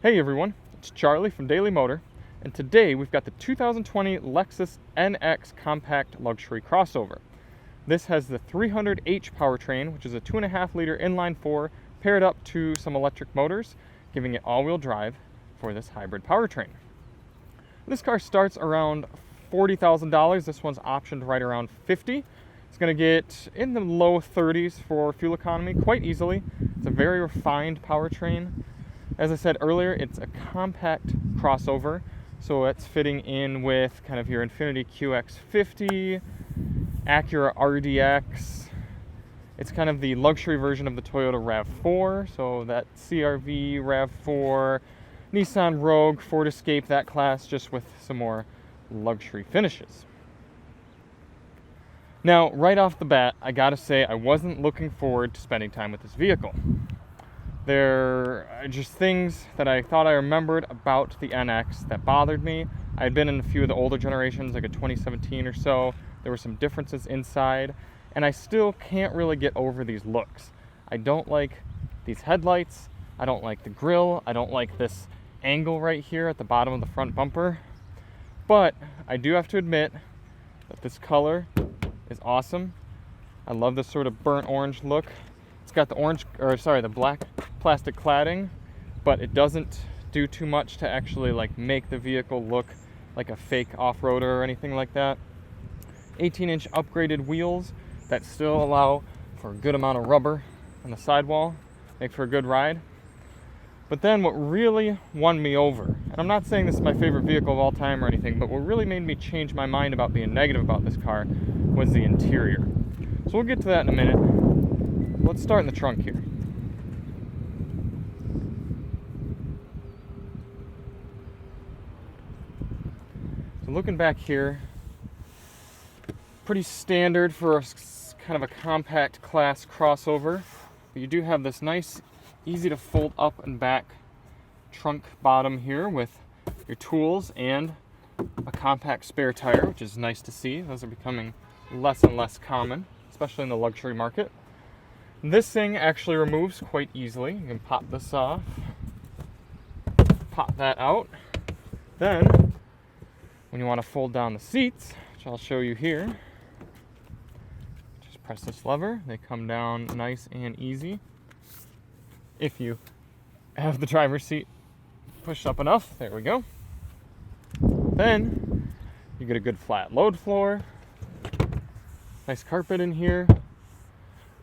Hey everyone, it's Charlie from Daily Motor, and today we've got the 2020 Lexus NX Compact Luxury Crossover. This has the 300H powertrain, which is a 2.5-liter inline-4 paired up to some electric motors, giving it all-wheel drive for this hybrid powertrain. This car starts around $40,000. This one's optioned right around $50,000. It's going to get in the low 30s for fuel economy quite easily. It's a very refined powertrain. As I said earlier, it's a compact crossover, so it's fitting in with kind of your Infiniti QX50, Acura RDX. It's kind of the luxury version of the Toyota RAV4, so that CR-V, RAV4, Nissan Rogue, Ford Escape, that class, just with some more luxury finishes. Now, right off the bat, I gotta say I wasn't looking forward to spending time with this vehicle. There are just things that I thought I remembered about the NX that bothered me. I had been in a few of the older generations, like a 2017 or so. There were some differences inside, and I still can't really get over these looks. I don't like these headlights. I don't like the grille. I don't like this angle right here at the bottom of the front bumper. But I do have to admit that this color is awesome. I love this sort of burnt orange look. It's got the black plastic cladding, but it doesn't do too much to actually make the vehicle look like a fake off-roader or anything like that. 18-inch upgraded wheels that still allow for a good amount of rubber on the sidewall, make for a good ride. But then what really won me over, and I'm not saying this is my favorite vehicle of all time or anything, but what really made me change my mind about being negative about this car was the interior. So we'll get to that in a minute. Let's start in the trunk here. So looking back here, pretty standard for kind of a compact class crossover. But you do have this nice, easy to fold up and back trunk bottom here with your tools and a compact spare tire, which is nice to see. Those are becoming less and less common, especially in the luxury market. This thing actually removes quite easily. You can pop this off, pop that out. Then, when you want to fold down the seats, which I'll show you here, just press this lever. They come down nice and easy. If you have the driver's seat pushed up enough, there we go. Then, you get a good flat load floor. Nice carpet in here.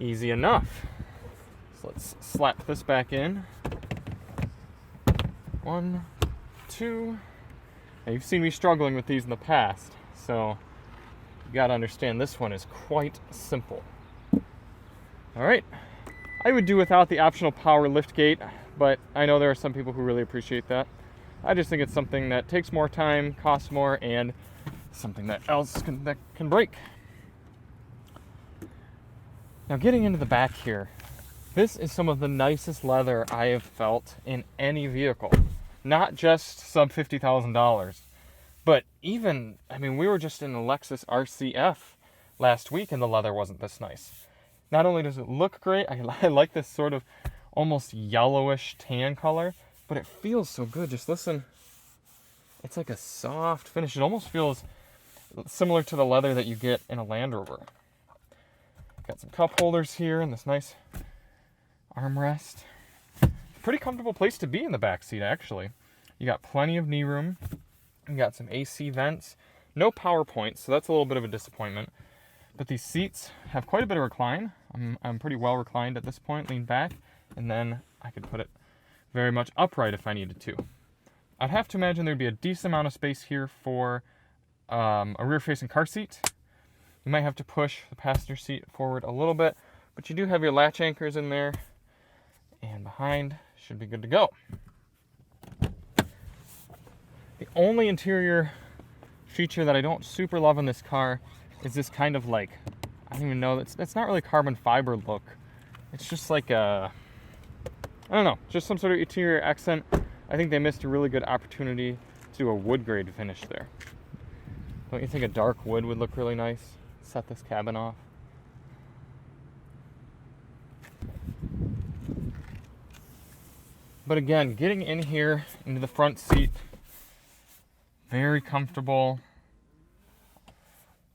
Easy enough. So let's slap this back in. 1, 2. Now you've seen me struggling with these in the past, so you gotta understand this one is quite simple. Alright, I would do without the optional power liftgate, but I know there are some people who really appreciate that. I just think it's something that takes more time, costs more, and something that can break. Now getting into the back here, this is some of the nicest leather I have felt in any vehicle. Not just sub $50,000, but even, we were just in a Lexus RCF last week and the leather wasn't this nice. Not only does it look great, I like this sort of almost yellowish tan color, but it feels so good. Just listen. It's like a soft finish. It almost feels similar to the leather that you get in a Land Rover. Got some cup holders here and this nice armrest. Pretty comfortable place to be in the back seat, actually. You got plenty of knee room. You got some AC vents. No power points, so that's a little bit of a disappointment. But these seats have quite a bit of recline. I'm pretty well reclined at this point, lean back, and then I could put it very much upright if I needed to. I'd have to imagine there'd be a decent amount of space here for a rear-facing car seat. You might have to push the passenger seat forward a little bit, but you do have your latch anchors in there, and behind should be good to go. The only interior feature that I don't super love in this car is this kind of I don't even know, it's not really carbon fiber look. It's just like I don't know, just some sort of interior accent. I think they missed a really good opportunity to do a wood grade finish there. Don't you think a dark wood would look really nice? Set this cabin off. But again, getting in here into the front seat, very comfortable.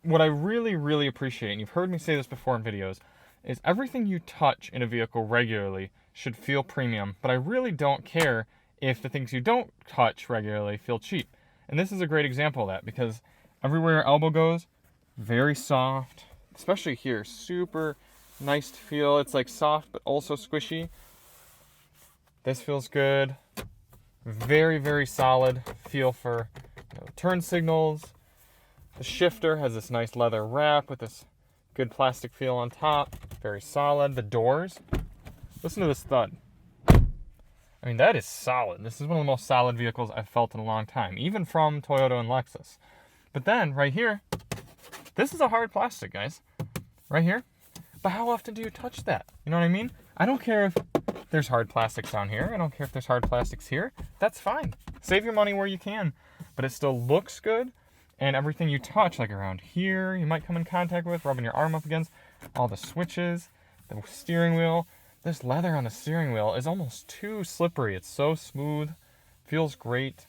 What I really, really appreciate, and you've heard me say this before in videos, is everything you touch in a vehicle regularly should feel premium, but I really don't care if the things you don't touch regularly feel cheap. And this is a great example of that, because everywhere your elbow goes, very soft, especially here, super nice to feel. It's like soft, but also squishy. This feels good. Very, very solid feel for turn signals. The shifter has this nice leather wrap with this good plastic feel on top. Very solid. The doors, listen to this thud. I mean, that is solid. This is one of the most solid vehicles I've felt in a long time, even from Toyota and Lexus. But then, right here, this is a hard plastic, guys. Right here. But how often do you touch that? You know what I mean? I don't care if there's hard plastics down here. I don't care if there's hard plastics here. That's fine. Save your money where you can. But it still looks good. And everything you touch, like around here, you might come in contact with, rubbing your arm up against, all the switches, the steering wheel. This leather on the steering wheel is almost too slippery. It's so smooth, feels great.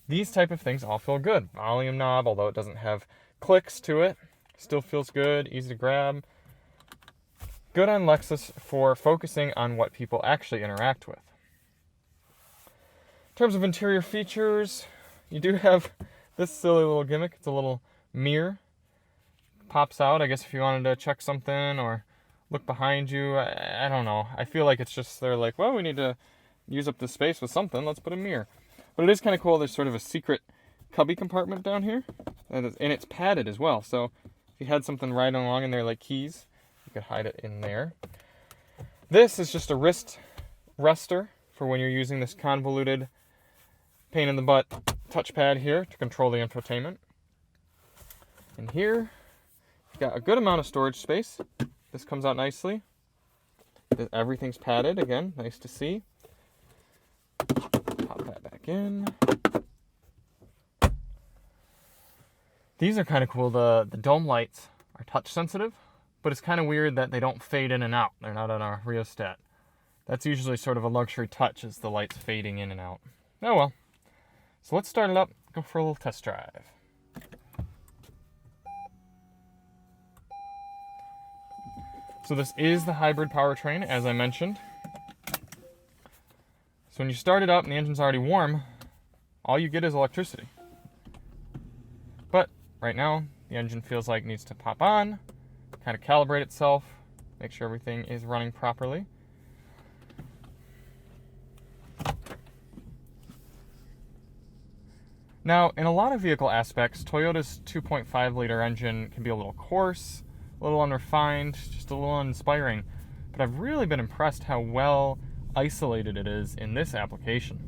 These type of things all feel good. Volume knob, although it doesn't have clicks to it, still feels good, easy to grab. Good on Lexus for focusing on what people actually interact with. In terms of interior features, you do have this silly little gimmick. It's a little mirror. Pops out, I guess, if you wanted to check something or look behind you. I don't know. I feel like it's just, they're like, well, we need to use up this space with something. Let's put a mirror. But it is kind of cool. There's sort of a secret cubby compartment down here. And it's padded as well. So if you had something riding along in there like keys, you could hide it in there. This is just a wrist rester for when you're using this convoluted pain in the butt touchpad here to control the infotainment. And here, you've got a good amount of storage space. This comes out nicely. Everything's padded, again, nice to see. Pop that back in. These are kind of cool. The dome lights are touch sensitive, but it's kind of weird that they don't fade in and out. They're not on our rheostat. That's usually sort of a luxury touch, is the lights fading in and out. Oh well. So let's start it up, go for a little test drive. So this is the hybrid powertrain, as I mentioned. So when you start it up and the engine's already warm, all you get is electricity. But right now, the engine feels like it needs to pop on, kind of calibrate itself, make sure everything is running properly. Now, in a lot of vehicle aspects, Toyota's 2.5 liter engine can be a little coarse, a little unrefined, just a little uninspiring. But I've really been impressed how well isolated it is in this application.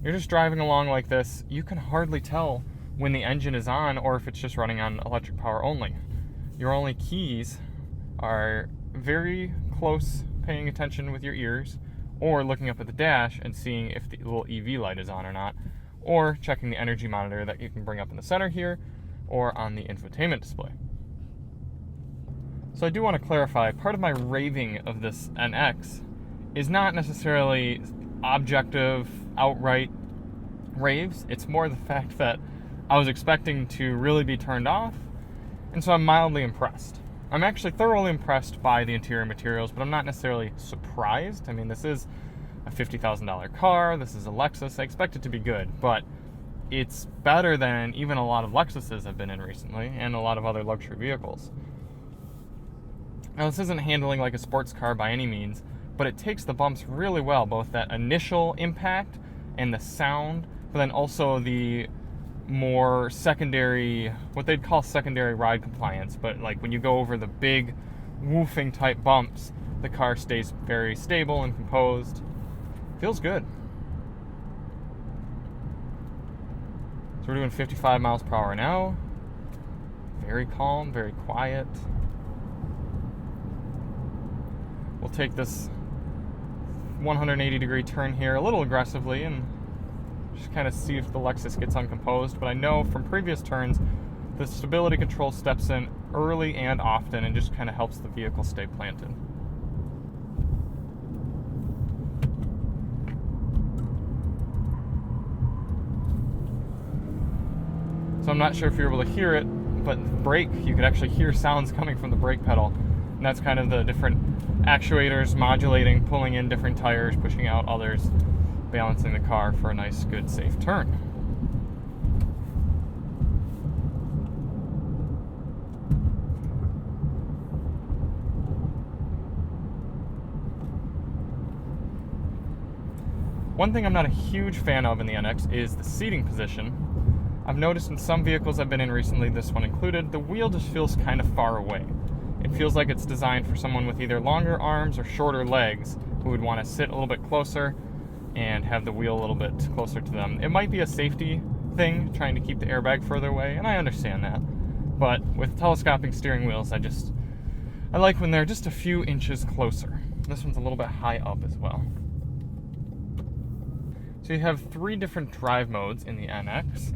You're just driving along like this, you can hardly tell when the engine is on or if it's just running on electric power only. Your only keys are very close, paying attention with your ears, or looking up at the dash and seeing if the little Eevee light is on or not, or checking the energy monitor that you can bring up in the center here, or on the infotainment display. So I do want to clarify, part of my raving of this NX is not necessarily objective, outright raves. It's more the fact that I was expecting to really be turned off, and so I'm mildly impressed. I'm actually thoroughly impressed by the interior materials, but I'm not necessarily surprised. I mean, this is a $50,000 car, this is a Lexus, I expect it to be good, but it's better than even a lot of Lexuses I've been in recently, and a lot of other luxury vehicles. Now, this isn't handling like a sports car by any means, but it takes the bumps really well, both that initial impact and the sound, but then also the more secondary, what they'd call secondary ride compliance, but like when you go over the big woofing type bumps, the car stays very stable and composed. Feels good. So we're doing 55 miles per hour now. Very calm, very quiet. We'll take this 180-degree turn here a little aggressively and just kind of see if the Lexus gets uncomposed. But I know from previous turns, the stability control steps in early and often and just kind of helps the vehicle stay planted. So I'm not sure if you're able to hear it, but the brake, you could actually hear sounds coming from the brake pedal. And that's kind of the different actuators modulating, pulling in different tires, pushing out others, balancing the car for a nice, good, safe turn. One thing I'm not a huge fan of in the NX is the seating position. I've noticed in some vehicles I've been in recently, this one included, the wheel just feels kind of far away. It feels like it's designed for someone with either longer arms or shorter legs who would want to sit a little bit closer and have the wheel a little bit closer to them. It might be a safety thing, trying to keep the airbag further away, and I understand that. But with telescoping steering wheels, I like when they're just a few inches closer. This one's a little bit high up as well. So you have 3 different drive modes in the NX.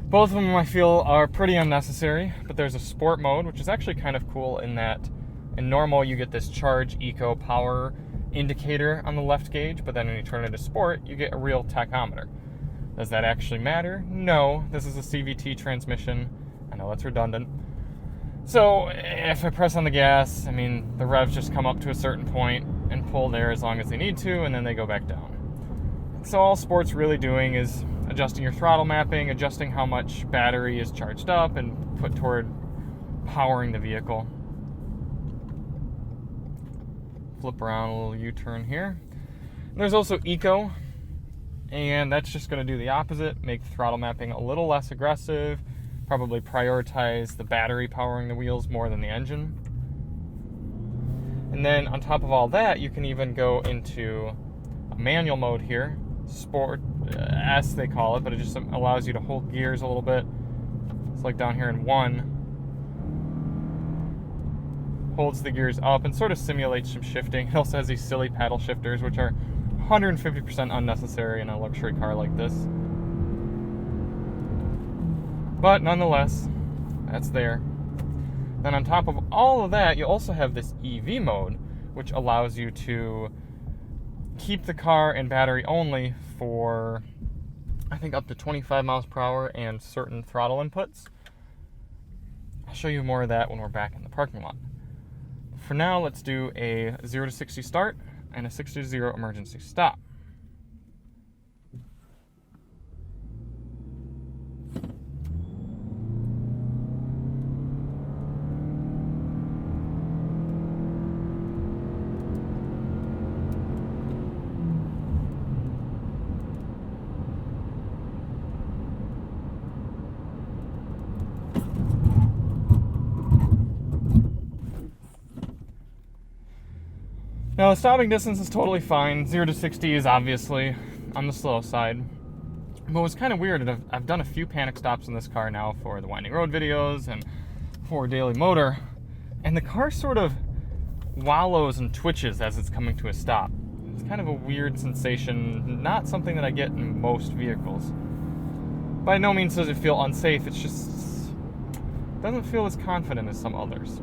Both of them I feel are pretty unnecessary, but there's a sport mode, which is actually kind of cool in that in normal you get this charge, eco, power indicator on the left gauge, but then when you turn it to sport, you get a real tachometer. Does that actually matter? No, this is a CVT transmission. I know that's redundant. So if I press on the gas, I mean, the revs just come up to a certain point and pull there as long as they need to, and then they go back down. So all sport's really doing is adjusting your throttle mapping, adjusting how much battery is charged up and put toward powering the vehicle. Flip around a little U-turn here. There's also Eco, and that's just going to do the opposite, make throttle mapping a little less aggressive, probably prioritize the battery powering the wheels more than the engine. And then on top of all that, you can even go into a manual mode here, Sport S they call it, but it just allows you to hold gears a little bit. It's like down here in 1, holds the gears up and sort of simulates some shifting. It also has these silly paddle shifters, which are 150% unnecessary in a luxury car like this. But nonetheless, that's there. Then on top of all of that, you also have this Eevee Mode, which allows you to keep the car in battery only for, I think, up to 25 miles per hour and certain throttle inputs. I'll show you more of that when we're back in the parking lot. For now, let's do a 0 to 60 start and a 60 to 0 emergency stop. Now, the stopping distance is totally fine. 0 to 60 is obviously on the slow side. But what's kind of weird, I've done a few panic stops in this car now for the Winding Road videos and for Daily Motor, and the car sort of wallows and twitches as it's coming to a stop. It's kind of a weird sensation, not something that I get in most vehicles. By no means does it feel unsafe, it's just doesn't feel as confident as some others.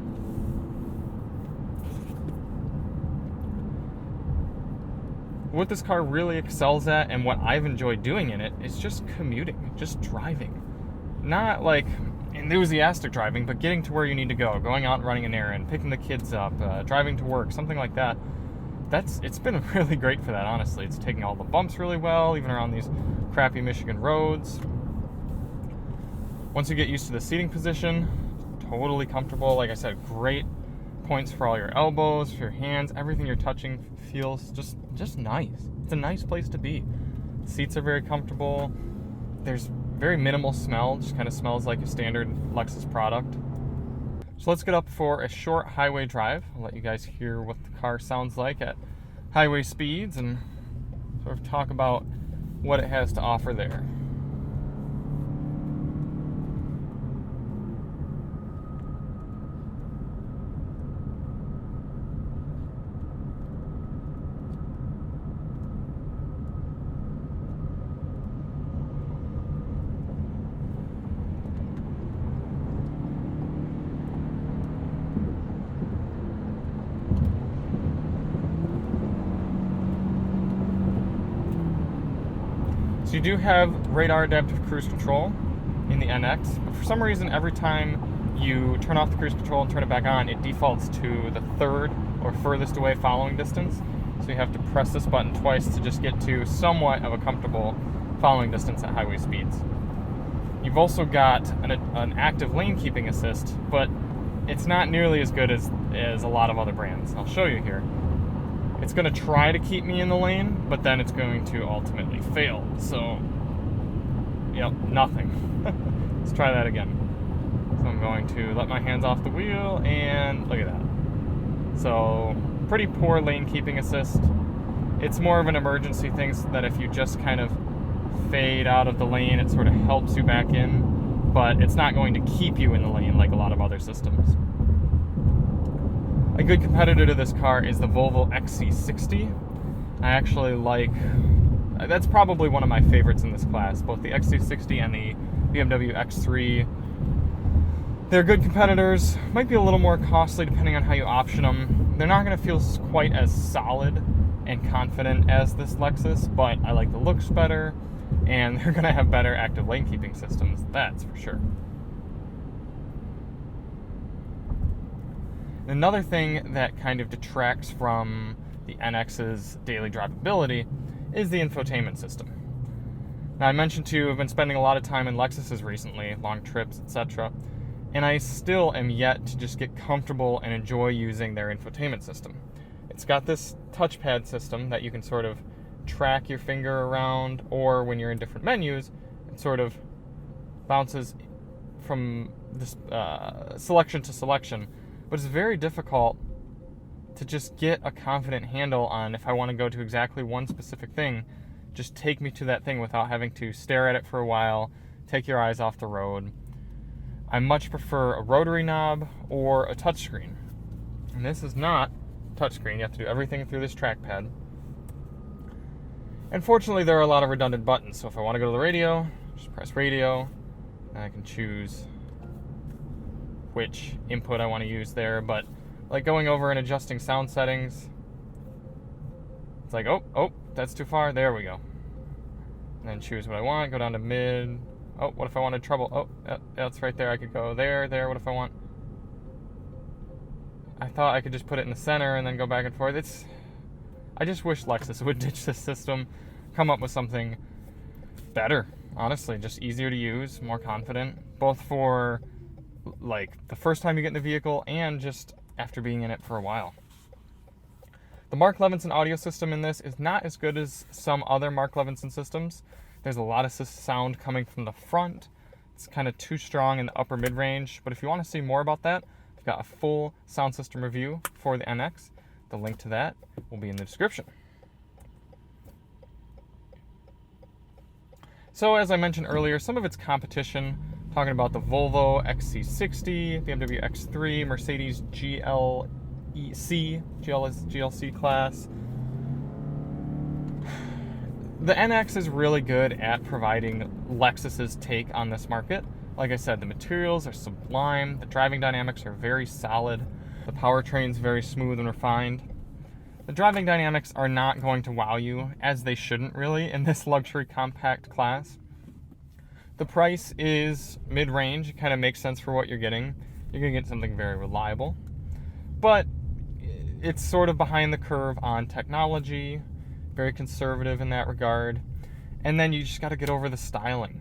What this car really excels at, and what I've enjoyed doing in it, is just commuting, just driving. Not like enthusiastic driving, but getting to where you need to go, going out and running an errand, picking the kids up, driving to work, something like that. It's been really great for that, honestly. It's taking all the bumps really well, even around these crappy Michigan roads. Once you get used to the seating position, totally comfortable. Like I said, great points for all your elbows, for your hands, everything you're touching feels just nice. It's a nice place to be. Seats are very comfortable. There's very minimal smell, just kind of smells like a standard Lexus product. So let's get up for a short highway drive. I'll let you guys hear what the car sounds like at highway speeds and sort of talk about what it has to offer there. So you do have radar adaptive cruise control. in the NX, but for some reason every time you turn off the cruise control and turn it back on, it defaults to the third or furthest away following distance. So you have to press this button twice to just get to somewhat of a comfortable following distance at highway speeds. You've also got an active lane keeping assist, but it's not nearly as good as a lot of other brands. I'll show you here. It's going to try to keep me in the lane, but then it's going to ultimately fail. So, yep, nothing. Let's try that again. So I'm going to let my hands off the wheel, and look at that. So, pretty poor lane keeping assist. It's more of an emergency thing, so that if you just kind of fade out of the lane, it sort of helps you back in, but it's not going to keep you in the lane like a lot of other systems. A good competitor to this car is the Volvo XC60. I actually like, that's probably one of my favorites in this class, both the XC60 and the BMW X3. They're good competitors, might be a little more costly depending on how you option them. They're not going to feel quite as solid and confident as this Lexus, but I like the looks better, and they're going to have better active lane keeping systems, that's for sure. Another thing that kind of detracts from the NX's daily drivability is the infotainment system. Now, I mentioned too, I've been spending a lot of time in Lexuses recently, long trips, etc., and I still am yet to just get comfortable and enjoy using their infotainment system. It's got this touchpad system that you can sort of track your finger around, or when you're in different menus, it sort of bounces from this selection to selection. But it's very difficult to just get a confident handle on if I want to go to exactly one specific thing, just take me to that thing without having to stare at it for a while, take your eyes off the road. I much prefer a rotary knob or a touchscreen. And this is not touchscreen, you have to do everything through this trackpad. And fortunately, there are a lot of redundant buttons, so if I want to go to the radio, just press radio, and I can choose which input I want to use there. But like going over and adjusting sound settings, it's like, oh, that's too far, there we go. And then choose what I want, go down to mid. Oh, what if I wanted treble? Oh, yeah, it's right there, I could go there, what if I want? I thought I could just put it in the center and then go back and forth. I just wish Lexus would ditch this system, come up with something better, honestly, just easier to use, more confident, both for like the first time you get in the vehicle and just after being in it for a while. The Mark Levinson audio system in this is not as good as some other Mark Levinson systems. There's a lot of sound coming from the front. It's kind of too strong in the upper mid-range, but if you want to see more about that, I've got a full sound system review for the NX. The link to that will be in the description. So as I mentioned earlier, some of its competition, talking about the Volvo XC60, BMW X3, Mercedes GLC class. The NX is really good at providing Lexus's take on this market. Like I said, the materials are sublime, the driving dynamics are very solid, the powertrain's very smooth and refined. The driving dynamics are not going to wow you, as they shouldn't really, in this luxury compact class. The price is mid-range, it kind of makes sense for what you're getting. You're going to get something very reliable, but it's sort of behind the curve on technology, very conservative in that regard, and then you just got to get over the styling.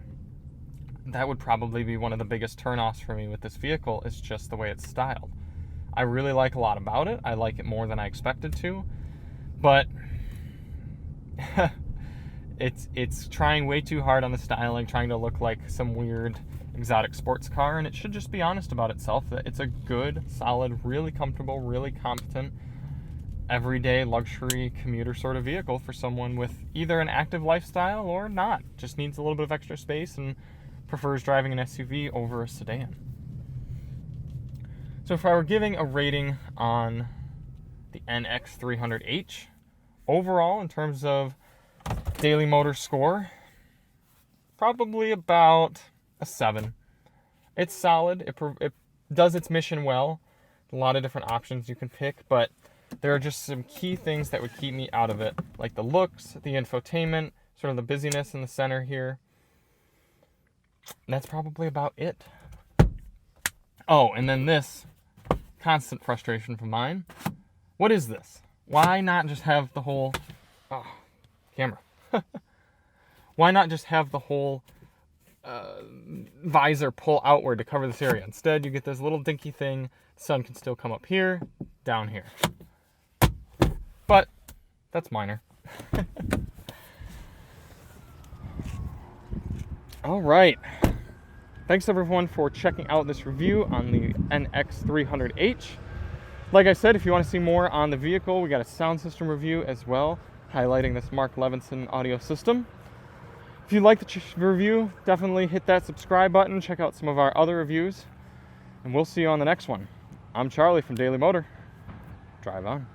That would probably be one of the biggest turnoffs for me with this vehicle, is just the way it's styled. I really like a lot about it. I like it more than I expected to, but it's trying way too hard on the styling, trying to look like some weird exotic sports car, and it should just be honest about itself that it's a good, solid, really comfortable, really competent, everyday luxury commuter sort of vehicle for someone with either an active lifestyle or not. Just needs a little bit of extra space and prefers driving an SUV over a sedan. So if I were giving a rating on the NX300H, overall in terms of daily motor score, probably about a 7. It's solid, it does its mission well, a lot of different options you can pick, but there are just some key things that would keep me out of it, like the looks, the infotainment, sort of the busyness in the center here. that's probably about it. Oh, and then this constant frustration from mine. What is this? Why not just have the whole... Oh, camera. Why not just have the whole visor pull outward to cover this area? Instead, you get this little dinky thing. Sun can still come up here, down here. But that's minor. All right. Thanks everyone for checking out this review on the NX300H. Like I said, if you want to see more on the vehicle, we got a sound system review as well, highlighting this Mark Levinson audio system. If you like the review, definitely hit that subscribe button, check out some of our other reviews, and we'll see you on the next one. I'm Charlie from Daily Motor. Drive on.